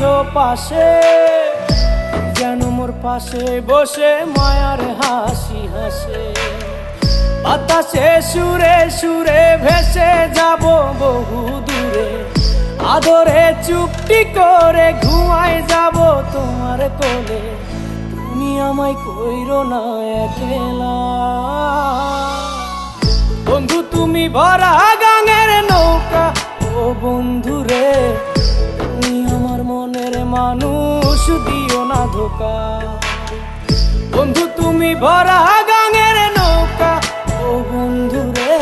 আছো পাশে, যেন মোর পাশে বসে মায়ার হাসি হাসে। বাতাসে সুরে সুরে ভেসে যাব বহু দূরে, আদরে চুপটি করে ঘুমায় যাব তোমার কোলে। তুমি আমায় কইরো না একলা বন্ধু, তুমি ভরা গাঙের নৌকা। ও বন্ধু রে, তুমি আমার মনের মানুষ, দিও না ধোকা। বন্ধু তুমি ভরা গাঙের নৌকা, ও বন্ধু রে।